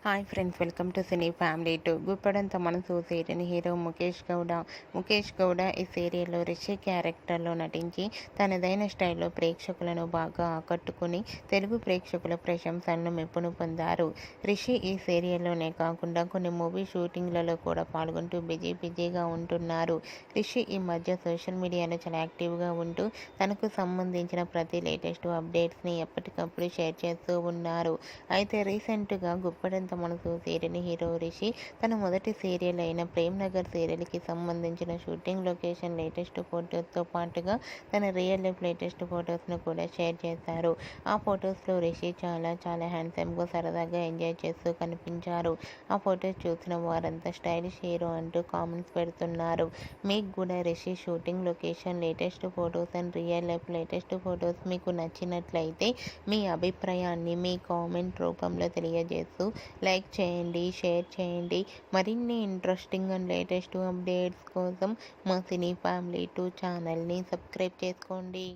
Hi friends, welcome to cine family too. గుప్పడంత మనసు serial hero Mukesh Gowda ఈ సీరియల్లో రిషి క్యారెక్టర్లో నటించి తనదైన స్టైల్లో ప్రేక్షకులను బాగా ఆకట్టుకుని తెలుగు ప్రేక్షకుల ప్రశంసలను మెప్పును పొందారు. రిషి ఈ సీరియల్లోనే కాకుండా కొన్ని మూవీ షూటింగ్లలో కూడా పాల్గొంటూ బిజీగా ఉంటున్నారు. రిషి ఈ మధ్య సోషల్ మీడియాలో చాలా యాక్టివ్గా ఉంటూ తనకు సంబంధించిన ప్రతి లేటెస్ట్ అప్డేట్స్ని ఎప్పటికప్పుడు షేర్ చేస్తూ ఉన్నారు. అయితే రీసెంట్గా గుప్పడంత మనసు సీరియల్ హీరో రిషి తన మొదటి సీరియల్ అయిన ప్రేమ్ నగర్ సీరియల్కి సంబంధించిన షూటింగ్ లొకేషన్ లేటెస్ట్ ఫొటోస్తో పాటుగా తన రియల్ లైఫ్ లేటెస్ట్ ఫొటోస్ను కూడా షేర్ చేశారు. ఆ ఫొటోస్లో రిషి చాలా హ్యాండ్సమ్గా సరదాగా ఎంజాయ్ చేస్తూ కనిపించారు. ఆ ఫొటోస్ చూసిన వారంతా స్టైలిష్ హీరో అంటూ కామెంట్స్ పెడుతున్నారు. మీకు కూడా Rishi shooting location latest photos and real life latest photos మీకు నచ్చినట్లయితే మీ అభిప్రాయాన్ని మీ కామెంట్ రూపంలో తెలియజేస్తూ లైక్ చేయండి, షేర్ చేయండి. మరిన్ని ఇంట్రెస్టింగ్ అండ్ లేటెస్ట్ అప్డేట్స్ కోసం మా సినీ ఫ్యామిలీ 2 ఛానల్ని సబ్స్క్రైబ్ చేసుకోండి.